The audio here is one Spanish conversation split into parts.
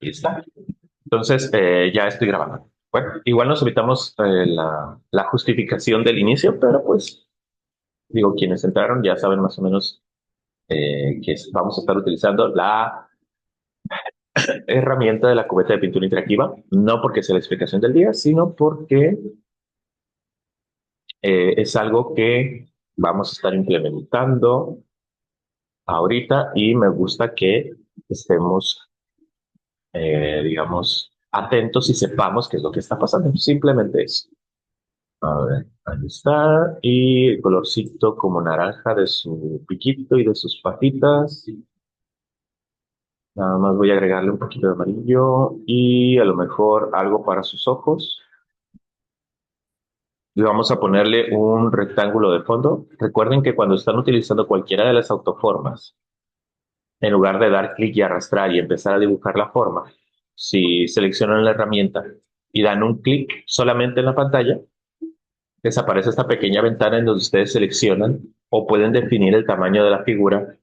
Ahí está. Entonces, ya estoy grabando. Bueno, igual nos evitamos la justificación del inicio, pero pues, digo, quienes entraron ya saben más o menos vamos a estar utilizando la herramienta de la cubeta de pintura interactiva, no porque sea la explicación del día, sino porque es algo que vamos a estar implementando ahorita y me gusta que estemos, digamos, atentos y sepamos qué es lo que está pasando. Simplemente es. A ver, ahí está. Y el colorcito como naranja de su piquito y de sus patitas. Nada más voy a agregarle un poquito de amarillo y a lo mejor algo para sus ojos. Y vamos a ponerle un rectángulo de fondo. Recuerden que cuando están utilizando cualquiera de las autoformas, en lugar de dar clic y arrastrar y empezar a dibujar la forma, si seleccionan la herramienta y dan un clic solamente en la pantalla, desaparece esta pequeña ventana en donde ustedes seleccionan o pueden definir el tamaño de la figura,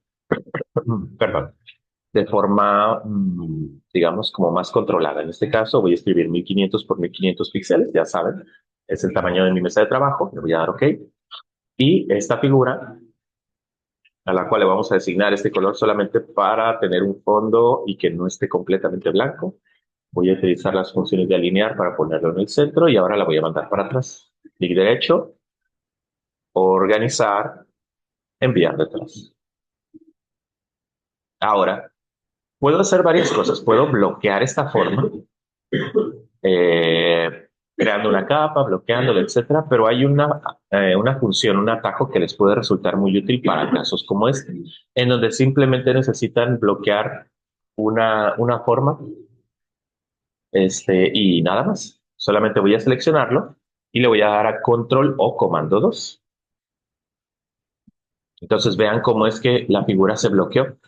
perdón, de forma, digamos, como más controlada. En este caso voy a escribir 1500 por 1500 píxeles, ya saben, es el tamaño de mi mesa de trabajo, le voy a dar OK. Y esta figura, a la cual le vamos a designar este color solamente para tener un fondo y que no esté completamente blanco, voy a utilizar las funciones de alinear para ponerlo en el centro y ahora la voy a mandar para atrás. Clic derecho, organizar, enviar detrás. Ahora, puedo hacer varias cosas. Puedo bloquear esta forma, creando una capa, bloqueándola, etcétera, pero hay una función, un atajo que les puede resultar muy útil para casos como este, en donde simplemente necesitan bloquear una forma y nada más. Solamente voy a seleccionarlo y le voy a dar a control o comando 2. Entonces vean cómo es que la figura se bloqueó.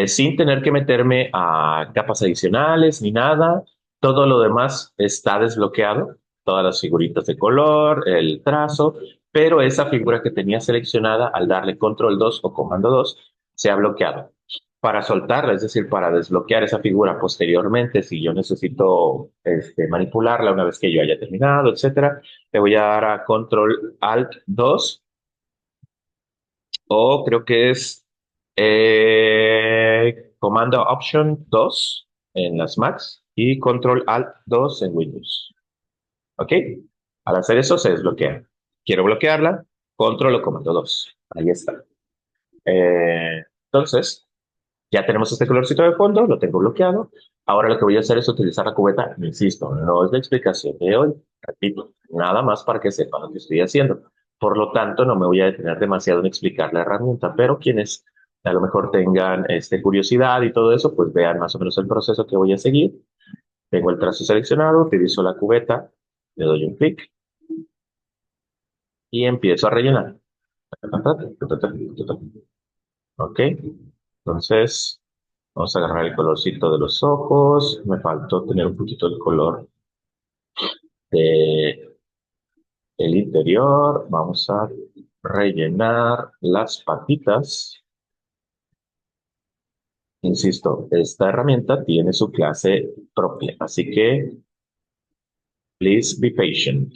Sin tener que meterme a capas adicionales ni nada. Todo lo demás está desbloqueado, todas las figuritas de color, el trazo, pero esa figura que tenía seleccionada al darle control 2 o comando 2 se ha bloqueado. Para soltarla, es decir, para desbloquear esa figura posteriormente, si yo necesito manipularla una vez que yo haya terminado, etcétera, le voy a dar a control alt 2 o creo que es Comando Option 2 en las Macs y Control Alt 2 en Windows. ¿Ok? Al hacer eso se desbloquea. Quiero bloquearla, Control o Comando 2. Ahí está. Entonces, ya tenemos este colorcito de fondo, lo tengo bloqueado. Ahora lo que voy a hacer es utilizar la cubeta. Insisto, no es la explicación de hoy. Repito, nada más para que sepan lo que estoy haciendo. Por lo tanto, no me voy a detener demasiado en explicar la herramienta, pero quienes a lo mejor tengan curiosidad y todo eso, pues vean más o menos el proceso que voy a seguir. Tengo el trazo seleccionado, utilizo la cubeta, le doy un clic y empiezo a rellenar. Ok, entonces vamos a agarrar el colorcito de los ojos. Me faltó tener un poquito el color de el interior. Vamos a rellenar las patitas. Insisto, esta herramienta tiene su clase propia, así que please be patient.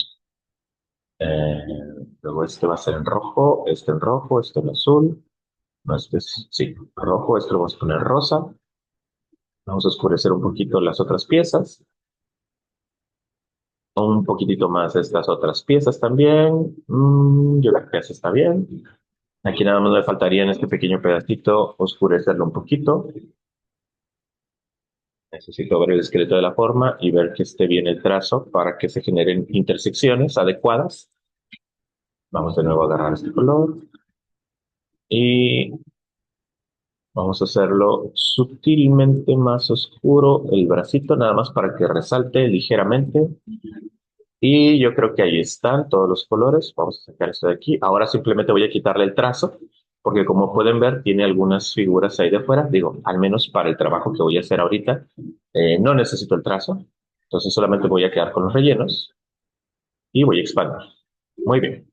Eh, Luego este va a ser en rojo, este en azul. No, sí, rojo, este lo vamos a poner rosa. Vamos a oscurecer un poquito las otras piezas. Un poquitito más estas otras piezas también. Yo creo que eso está bien. Aquí nada más me faltaría en este pequeño pedacito oscurecerlo un poquito. Necesito ver el esqueleto de la forma y ver que esté bien el trazo para que se generen intersecciones adecuadas. Vamos de nuevo a agarrar este color y vamos a hacerlo sutilmente más oscuro el bracito, nada más para que resalte ligeramente. Y yo creo que ahí están todos los colores. Vamos a sacar esto de aquí. Ahora simplemente voy a quitarle el trazo, porque como pueden ver, tiene algunas figuras ahí de fuera. Digo, al menos para el trabajo que voy a hacer ahorita, no necesito el trazo. Entonces solamente voy a quedar con los rellenos y voy a expandir. Muy bien.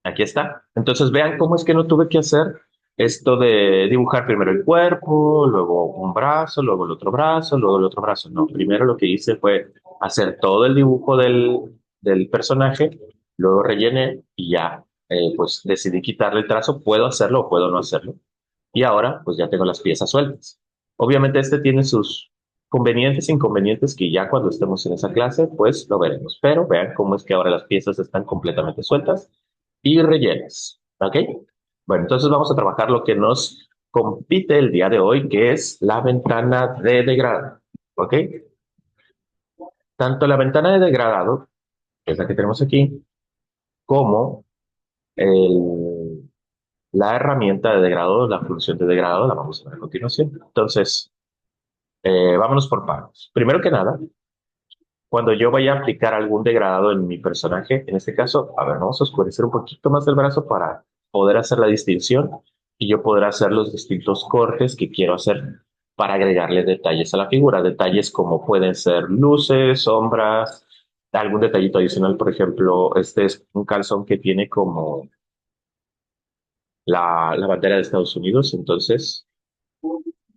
Aquí está. Entonces vean cómo es que no tuve que hacer esto de dibujar primero el cuerpo, luego un brazo, luego el otro brazo, luego el otro brazo. No, primero lo que hice fue hacer todo el dibujo del personaje, luego rellené y ya, pues decidí quitarle el trazo. Puedo hacerlo o puedo no hacerlo. Y ahora, pues ya tengo las piezas sueltas. Obviamente este tiene sus convenientes e inconvenientes que ya cuando estemos en esa clase, pues lo veremos. Pero vean cómo es que ahora las piezas están completamente sueltas y rellenas. ¿Ok? Bueno, entonces vamos a trabajar lo que nos compite el día de hoy, que es la ventana de degradado. ¿Ok? Tanto la ventana de degradado, que es la que tenemos aquí, como la herramienta de degradado, la función de degradado, la vamos a ver a continuación. Entonces, vámonos por partes. Primero que nada, cuando yo vaya a aplicar algún degradado en mi personaje, en este caso, a ver, vamos a oscurecer un poquito más el brazo para poder hacer la distinción y yo poder hacer los distintos cortes que quiero hacer para agregarle detalles a la figura. Detalles como pueden ser luces, sombras, algún detallito adicional. Por ejemplo, este es un calzón que tiene como la bandera de Estados Unidos. Entonces,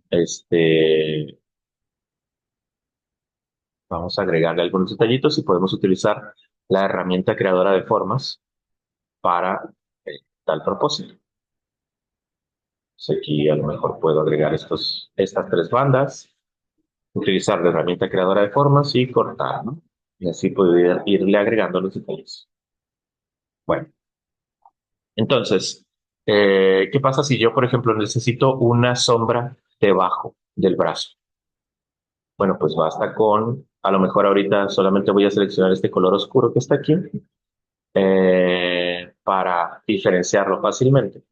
este, vamos a agregarle algunos detallitos y podemos utilizar la herramienta creadora de formas para tal propósito. Entonces aquí a lo mejor puedo agregar estas tres bandas, utilizar la herramienta creadora de formas y cortar, ¿no? Y así puedo irle agregando los detalles. Bueno, entonces, ¿qué pasa si yo, por ejemplo, necesito una sombra debajo del brazo? Bueno, pues basta con, a lo mejor ahorita solamente voy a seleccionar este color oscuro que está aquí para diferenciarlo fácilmente.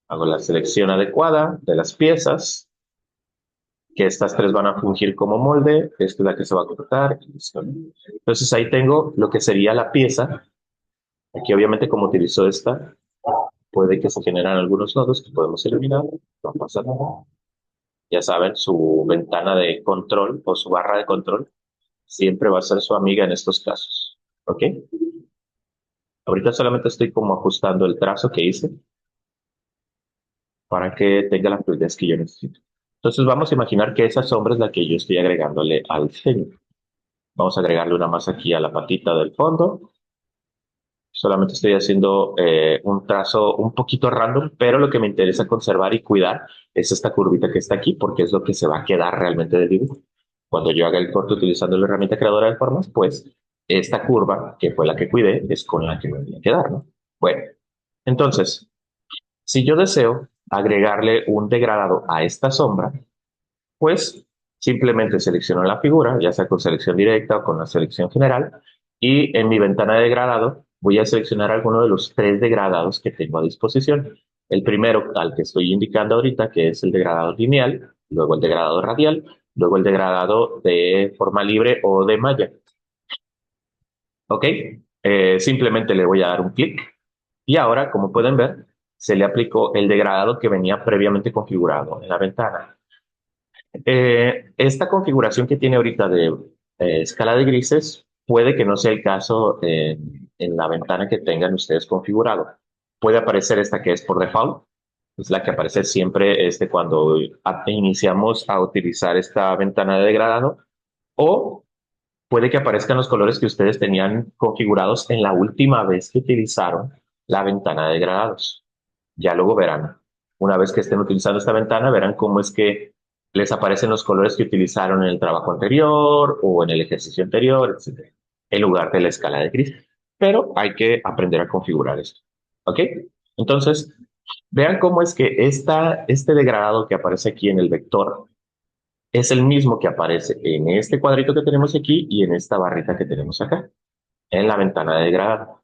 Hago la selección adecuada de las piezas, que estas tres van a fungir como molde, esta es la que se va a cortar. Entonces ahí tengo lo que sería la pieza. Aquí obviamente como utilizo esta, puede que se generan algunos nodos que podemos eliminar, no pasa nada. Ya saben, su ventana de control o su barra de control siempre va a ser su amiga en estos casos. ¿Ok? Ahorita solamente estoy como ajustando el trazo que hice para que tenga la fluidez que yo necesito. Entonces vamos a imaginar que esa sombra es la que yo estoy agregándole al diseño. Vamos a agregarle una más aquí a la patita del fondo. Solamente estoy haciendo un trazo un poquito random, pero lo que me interesa conservar y cuidar es esta curvita que está aquí, porque es lo que se va a quedar realmente del dibujo. Cuando yo haga el corte utilizando la herramienta creadora de formas, pues esta curva, que fue la que cuidé, es con la que me voy a quedar, ¿no? Bueno, entonces, si yo deseo agregarle un degradado a esta sombra, pues simplemente selecciono la figura, ya sea con selección directa o con la selección general, y en mi ventana de degradado voy a seleccionar alguno de los tres degradados que tengo a disposición. El primero, al que estoy indicando ahorita, que es el degradado lineal, luego el degradado radial, luego el degradado de forma libre o de malla. ¿Ok? Simplemente le voy a dar un clic y ahora, como pueden ver, se le aplicó el degradado que venía previamente configurado en la ventana. Esta configuración que tiene ahorita de escala de grises puede que no sea el caso en la ventana que tengan ustedes configurado. Puede aparecer esta que es por default, es la que aparece siempre cuando iniciamos a utilizar esta ventana de degradado, o puede que aparezcan los colores que ustedes tenían configurados en la última vez que utilizaron la ventana de degradados. Ya luego verán, una vez que estén utilizando esta ventana, verán cómo es que les aparecen los colores que utilizaron en el trabajo anterior o en el ejercicio anterior, etcétera, en lugar de la escala de gris. Pero hay que aprender a configurar esto. ¿Ok? Entonces, vean cómo es que este degradado que aparece aquí en el vector es el mismo que aparece en este cuadrito que tenemos aquí y en esta barrita que tenemos acá, en la ventana de degradado.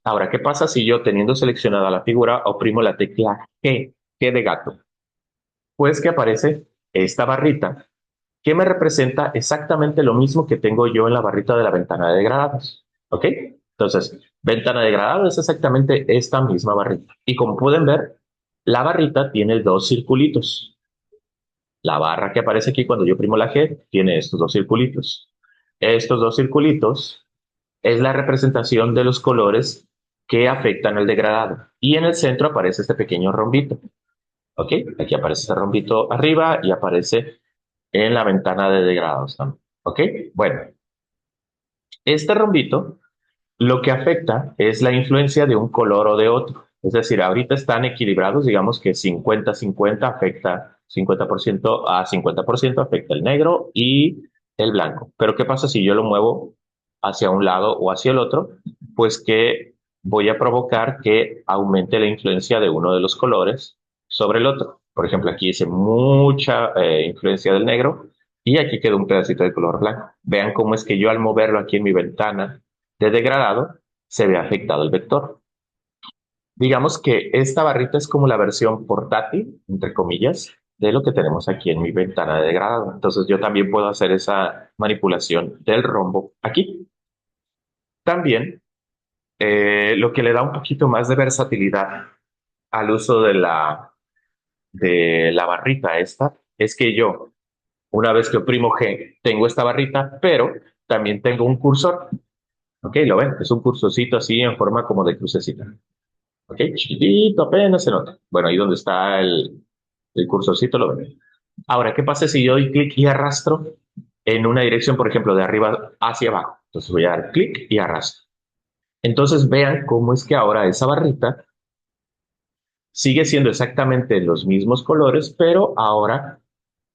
Ahora, ¿qué pasa si yo, teniendo seleccionada la figura, oprimo la tecla G de gato? Pues que aparece esta barrita que me representa exactamente lo mismo que tengo yo en la barrita de la ventana de degradados. ¿Ok? Entonces, ventana de degradados es exactamente esta misma barrita. Y como pueden ver, la barrita tiene dos circulitos. La barra que aparece aquí cuando yo oprimo la G tiene estos dos circulitos. Estos dos circulitos es la representación de los colores que afectan al degradado. Y en el centro aparece este pequeño rombito. ¿Ok? Aquí aparece este rombito arriba y aparece en la ventana de degradados también. ¿Ok? Bueno, este rombito lo que afecta es la influencia de un color o de otro. Es decir, ahorita están equilibrados, digamos que 50-50 afecta 50% a 50% afecta el negro y el blanco. Pero ¿qué pasa si yo lo muevo hacia un lado o hacia el otro? Pues que voy a provocar que aumente la influencia de uno de los colores sobre el otro. Por ejemplo, aquí dice mucha influencia del negro y aquí queda un pedacito de color blanco. Vean cómo es que yo al moverlo aquí en mi ventana de degradado, se ve afectado el vector. Digamos que esta barrita es como la versión portátil, entre comillas, de lo que tenemos aquí en mi ventana de degradado. Entonces yo también puedo hacer esa manipulación del rombo aquí. También lo que le da un poquito más de versatilidad al uso de la barrita esta es que yo, una vez que oprimo G, tengo esta barrita, pero también tengo un cursor. ¿Ok? ¿Lo ven? Es un cursorcito así en forma como de crucecita. ¿Ok? Chiquitito, apenas se nota. Bueno, ahí donde está el cursorcito lo ven. Ahora, ¿qué pasa si yo doy clic y arrastro en una dirección, por ejemplo, de arriba hacia abajo? Entonces voy a dar clic y arrastro. Entonces vean cómo es que ahora esa barrita sigue siendo exactamente los mismos colores, pero ahora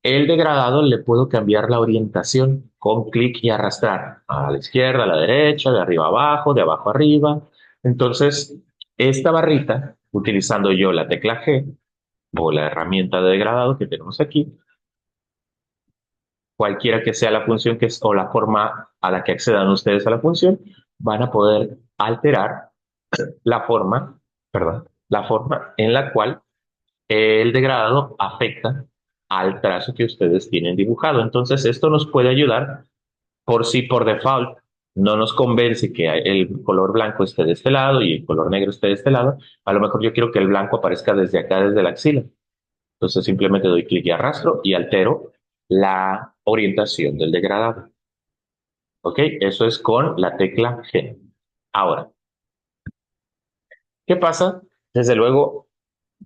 el degradado le puedo cambiar la orientación con clic y arrastrar a la izquierda, a la derecha, de arriba a abajo, de abajo a arriba. Entonces, esta barrita, utilizando yo la tecla G o la herramienta de degradado que tenemos aquí, cualquiera que sea la función que es, o la forma a la que accedan ustedes a la función, van a poder alterar la forma, perdón, la forma en la cual el degradado afecta al trazo que ustedes tienen dibujado. Entonces, esto nos puede ayudar por si por default no nos convence que el color blanco esté de este lado y el color negro esté de este lado. A lo mejor yo quiero que el blanco aparezca desde acá, desde la axila. Entonces simplemente doy clic y arrastro y altero la orientación del degradado. ¿Ok? Eso es con la tecla G. Ahora, ¿qué pasa? Desde luego,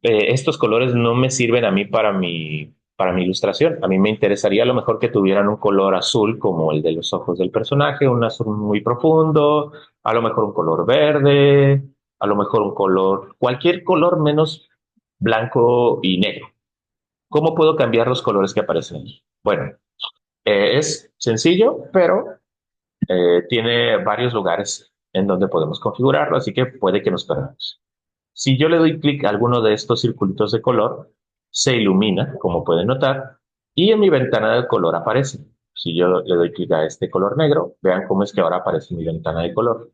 estos colores no me sirven a mí para mi ilustración. A mí me interesaría a lo mejor que tuvieran un color azul como el de los ojos del personaje, un azul muy profundo, a lo mejor un color verde, a lo mejor un color, cualquier color menos blanco y negro. ¿Cómo puedo cambiar los colores que aparecen aquí? Bueno, es sencillo, pero tiene varios lugares en donde podemos configurarlo, así que puede que nos perdamos. Si yo le doy clic a alguno de estos circulitos de color, se ilumina, como pueden notar, y en mi ventana de color aparece. Si yo le doy clic a este color negro, vean cómo es que ahora aparece mi ventana de color.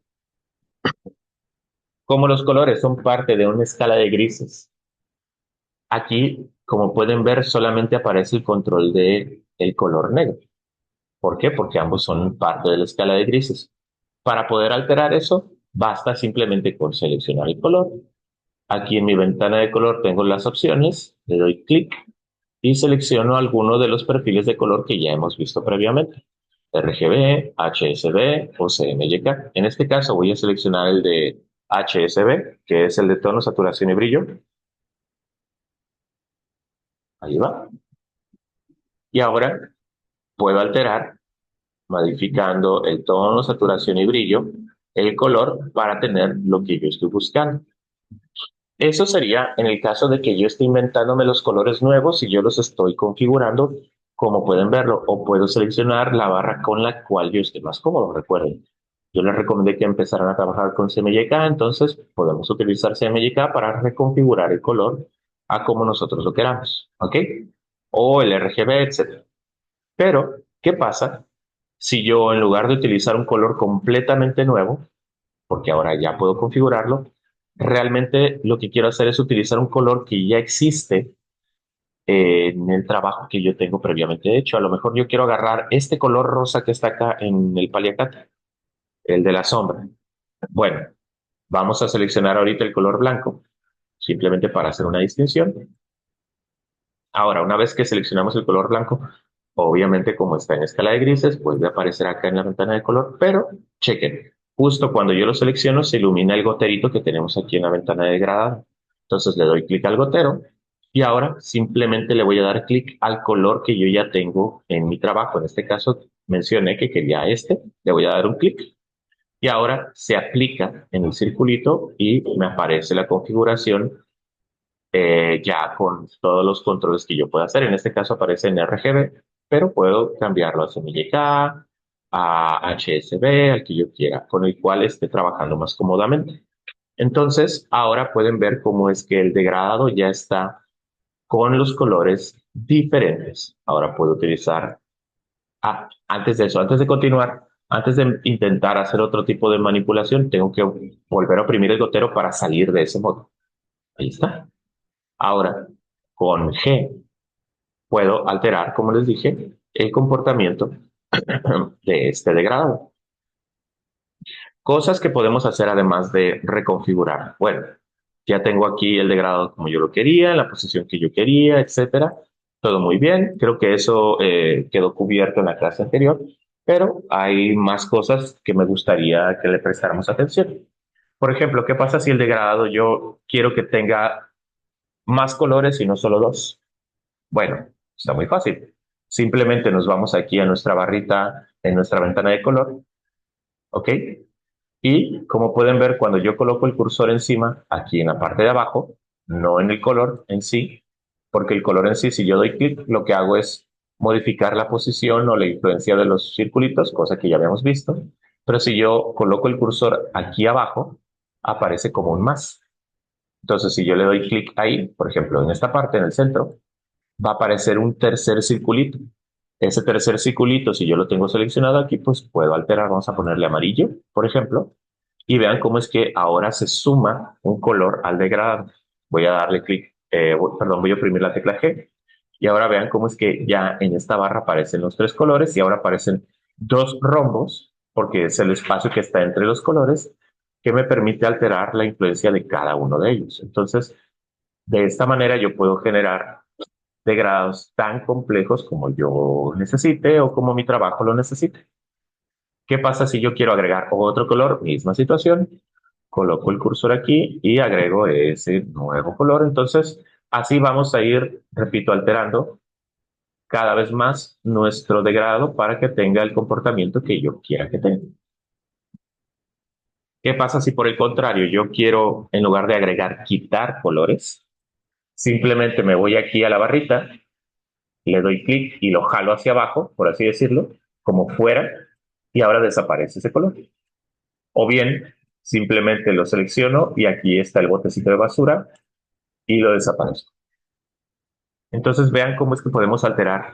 Como los colores son parte de una escala de grises, aquí, como pueden ver, solamente aparece el control de el color negro. ¿Por qué? Porque ambos son parte de la escala de grises. Para poder alterar eso, basta simplemente con seleccionar el color. Aquí en mi ventana de color tengo las opciones, le doy clic y selecciono alguno de los perfiles de color que ya hemos visto previamente. RGB, HSB o CMYK. En este caso voy a seleccionar el de HSB, que es el de tono, saturación y brillo. Ahí va. Y ahora puedo alterar, modificando el tono, saturación y brillo, el color para tener lo que yo estoy buscando. Eso sería en el caso de que yo esté inventándome los colores nuevos y yo los estoy configurando, como pueden verlo, o puedo seleccionar la barra con la cual yo esté más cómodo. Recuerden, yo les recomendé que empezaran a trabajar con CMYK, entonces podemos utilizar CMYK para reconfigurar el color a como nosotros lo queramos, ¿ok? O el RGB, etcétera. Pero, ¿qué pasa si yo en lugar de utilizar un color completamente nuevo, porque ahora ya puedo configurarlo, realmente lo que quiero hacer es utilizar un color que ya existe en el trabajo que yo tengo previamente hecho? A lo mejor yo quiero agarrar este color rosa que está acá en el paliacate, el de la sombra. Bueno, vamos a seleccionar ahorita el color blanco, simplemente para hacer una distinción. Ahora, una vez que seleccionamos el color blanco, obviamente como está en escala de grises, vuelve a aparecer acá en la ventana de color, pero chequen. Justo cuando yo lo selecciono, se ilumina el goterito que tenemos aquí en la ventana de degradado. Entonces le doy clic al gotero y ahora simplemente le voy a dar clic al color que yo ya tengo en mi trabajo. En este caso mencioné que quería este, le voy a dar un clic y ahora se aplica en el circulito y me aparece la configuración ya con todos los controles que yo pueda hacer. En este caso aparece en RGB, pero puedo cambiarlo a CMYK, a HSB, al que yo quiera, con el cual esté trabajando más cómodamente. Entonces, ahora pueden ver cómo es que el degradado ya está con los colores diferentes. Ahora puedo utilizar, antes de eso, antes de continuar, antes de intentar hacer otro tipo de manipulación, tengo que volver a oprimir el gotero para salir de ese modo. Ahí está. Ahora, con G puedo alterar, como les dije, el comportamiento de este degradado. Cosas que podemos hacer además de reconfigurar. Bueno, ya tengo aquí el degradado como yo lo quería, la posición que yo quería, etcétera. Todo muy bien. Creo que eso quedó cubierto en la clase anterior, pero hay más cosas que me gustaría que le prestáramos atención. Por ejemplo, ¿qué pasa si el degradado yo quiero que tenga más colores y no solo dos? Bueno, está muy fácil. Simplemente nos vamos aquí a nuestra barrita en nuestra ventana de color, ¿ok? Y como pueden ver, cuando yo coloco el cursor encima, aquí en la parte de abajo, no en el color en sí, porque el color en sí, si yo doy clic, lo que hago es modificar la posición o la influencia de los circulitos, cosa que ya habíamos visto. Pero si yo coloco el cursor aquí abajo, aparece como un más. Entonces, si yo le doy clic ahí, por ejemplo, en esta parte, en el centro, va a aparecer un tercer circulito. Ese tercer circulito, si yo lo tengo seleccionado aquí, pues puedo alterar. Vamos a ponerle amarillo, por ejemplo, y vean cómo es que ahora se suma un color al degradado. Voy a darle clic, perdón, voy a oprimir la tecla G. Y ahora vean cómo es que ya en esta barra aparecen los tres colores y ahora aparecen dos rombos, porque es el espacio que está entre los colores, que me permite alterar la influencia de cada uno de ellos. Entonces, de esta manera yo puedo generar de grados tan complejos como yo necesite o como mi trabajo lo necesite. ¿Qué pasa si yo quiero agregar otro color? Misma situación. Coloco el cursor aquí y agrego ese nuevo color. Entonces, así vamos a ir, repito, alterando cada vez más nuestro degradado para que tenga el comportamiento que yo quiera que tenga. ¿Qué pasa si por el contrario yo quiero, en lugar de agregar, quitar colores? Simplemente me voy aquí a la barrita, le doy clic y lo jalo hacia abajo, por así decirlo, como fuera, y ahora desaparece ese color. O bien, simplemente lo selecciono y aquí está el botecito de basura y lo desaparezco. Entonces vean cómo es que podemos alterar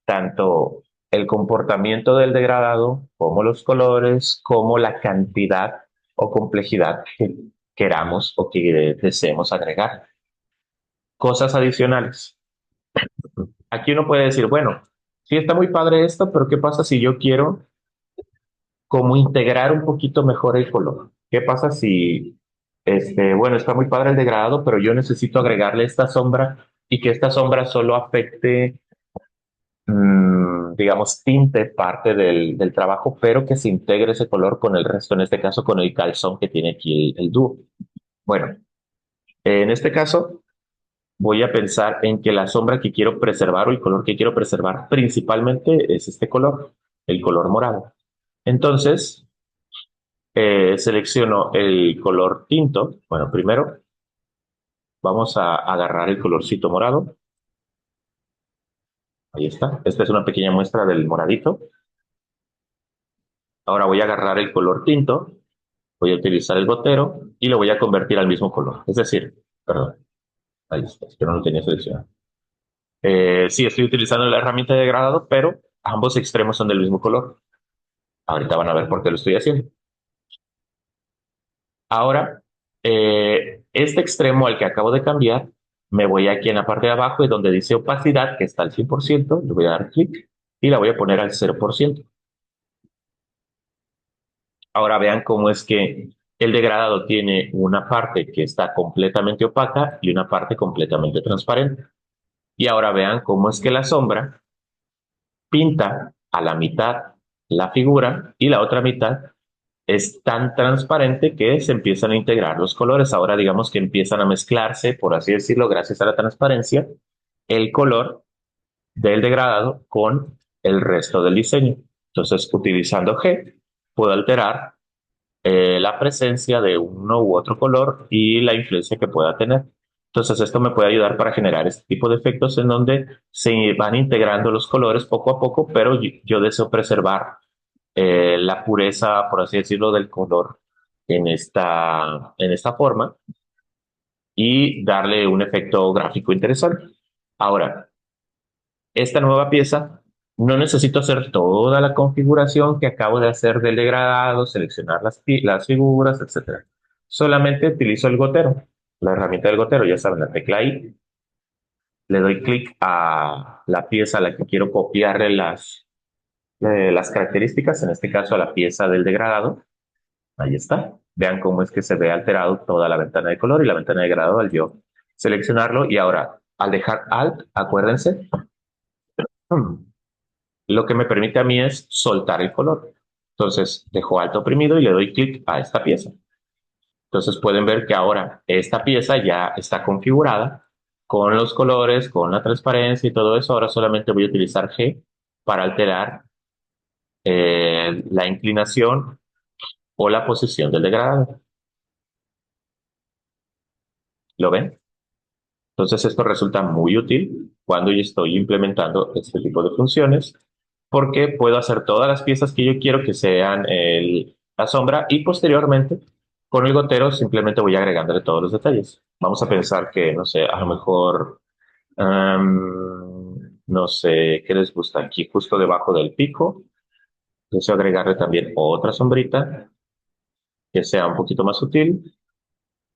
tanto el comportamiento del degradado, como los colores, como la cantidad o complejidad que queramos o que deseemos agregar. Cosas adicionales. Aquí uno puede decir, bueno, sí está muy padre esto, pero ¿qué pasa si yo quiero como integrar un poquito mejor el color? ¿Qué pasa si, bueno, está muy padre el degradado, pero yo necesito agregarle esta sombra y que esta sombra solo afecte, digamos, tinte parte del trabajo, pero que se integre ese color con el resto, en este caso con el calzón que tiene aquí el dúo? Bueno, en este caso voy a pensar en que la sombra que quiero preservar o el color que quiero preservar principalmente es este color, el color morado. Entonces, selecciono el color tinto. Bueno, primero vamos a agarrar el colorcito morado. Ahí está. Esta es una pequeña muestra del moradito. Ahora voy a agarrar el color tinto, voy a utilizar el gotero y lo voy a convertir al mismo color. Es decir, perdón, ahí está, es que no lo tenía seleccionado. Sí, estoy utilizando la herramienta de degradado, pero ambos extremos son del mismo color. Ahorita van a ver por qué lo estoy haciendo. Ahora, este extremo al que acabo de cambiar, me voy aquí en la parte de abajo y donde dice opacidad, que está al 100%, le voy a dar clic y la voy a poner al 0%. Ahora vean cómo es que el degradado tiene una parte que está completamente opaca y una parte completamente transparente. Y ahora vean cómo es que la sombra pinta a la mitad la figura y la otra mitad es tan transparente que se empiezan a integrar los colores. Ahora digamos que empiezan a mezclarse, por así decirlo, gracias a la transparencia, el color del degradado con el resto del diseño. Entonces, utilizando G, puedo alterar la presencia de uno u otro color y la influencia que pueda tener. Entonces, esto me puede ayudar para generar este tipo de efectos en donde se van integrando los colores poco a poco, pero yo deseo preservar la pureza, por así decirlo, del color en esta forma y darle un efecto gráfico interesante. Ahora, esta nueva pieza no necesito hacer toda la configuración que acabo de hacer del degradado, seleccionar las figuras, etcétera. Solamente utilizo el gotero, la herramienta del gotero, ya saben, la tecla I. Le doy clic a la pieza a la que quiero copiarle las características, en este caso a la pieza del degradado. Ahí está. Vean cómo es que se ve alterado toda la ventana de color y la ventana de degradado al yo seleccionarlo. Y ahora, al dejar Alt, acuérdense, lo que me permite a mí es soltar el color. Entonces, dejo Alt oprimido y le doy clic a esta pieza. Entonces pueden ver que ahora esta pieza ya está configurada con los colores, con la transparencia y todo eso. Ahora solamente voy a utilizar G para alterar la inclinación o la posición del degradado. ¿Lo ven? Entonces esto resulta muy útil cuando yo estoy implementando este tipo de funciones porque puedo hacer todas las piezas que yo quiero que sean la sombra y posteriormente con el gotero simplemente voy agregándole todos los detalles. Vamos a pensar que, no sé, a lo mejor, no sé, ¿qué les gusta aquí? Justo debajo del pico, deseo agregarle también otra sombrita que sea un poquito más sutil.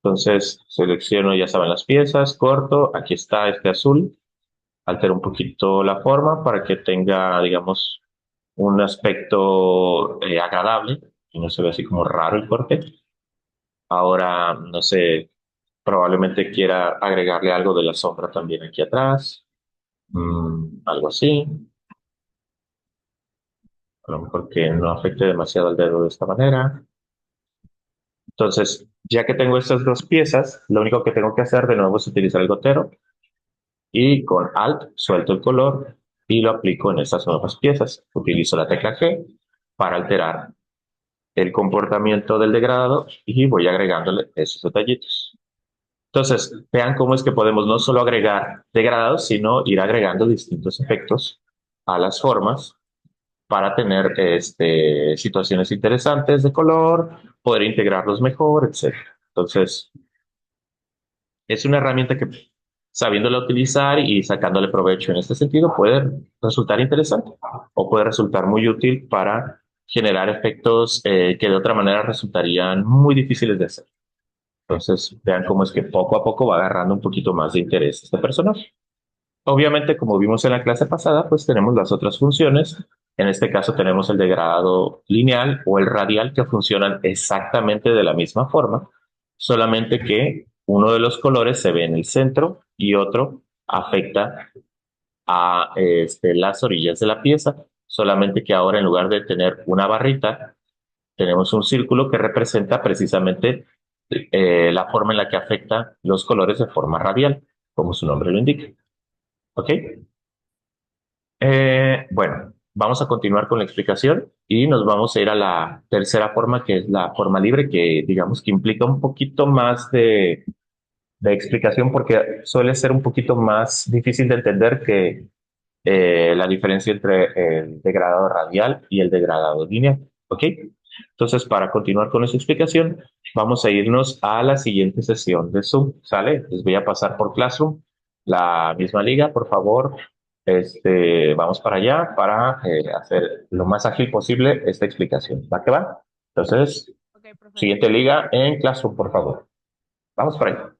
Entonces selecciono, ya saben, las piezas, corto, aquí está este azul, altero un poquito la forma para que tenga, digamos, un aspecto agradable y no se ve así como raro el corte. Ahora, no sé, probablemente quiera agregarle algo de la sombra también aquí atrás, algo así, a lo mejor que no afecte demasiado el dedo de esta manera. Entonces, ya que tengo estas dos piezas, lo único que tengo que hacer de nuevo es utilizar el gotero y con Alt suelto el color y lo aplico en estas nuevas piezas. Utilizo la tecla G para alterar el comportamiento del degradado y voy agregándole esos detallitos. Entonces, vean cómo es que podemos no solo agregar degradados, sino ir agregando distintos efectos a las formas para tener situaciones interesantes de color, poder integrarlos mejor, etc. Entonces, es una herramienta que sabiéndola utilizar y sacándole provecho en este sentido puede resultar interesante o puede resultar muy útil para generar efectos que de otra manera resultarían muy difíciles de hacer. Entonces, vean cómo es que poco a poco va agarrando un poquito más de interés este personaje. Obviamente, como vimos en la clase pasada, pues tenemos las otras funciones. En este caso tenemos el degradado lineal o el radial que funcionan exactamente de la misma forma, solamente que uno de los colores se ve en el centro y otro afecta a las orillas de la pieza, solamente que ahora en lugar de tener una barrita, tenemos un círculo que representa precisamente la forma en la que afecta los colores de forma radial, como su nombre lo indica. ¿Ok? Bueno, vamos a continuar con la explicación y nos vamos a ir a la tercera forma, que es la forma libre, que digamos que implica un poquito más de explicación porque suele ser un poquito más difícil de entender que la diferencia entre el degradado radial y el degradado lineal. ¿Ok? Entonces, para continuar con esta explicación, vamos a irnos a la siguiente sesión de Zoom. ¿Sale? Les voy a pasar por Classroom la misma liga, por favor. Vamos para allá para hacer lo más ágil posible esta explicación. ¿Va que va? Entonces, Ok, profe. siguiente liga en Classroom, por favor. Vamos para allá.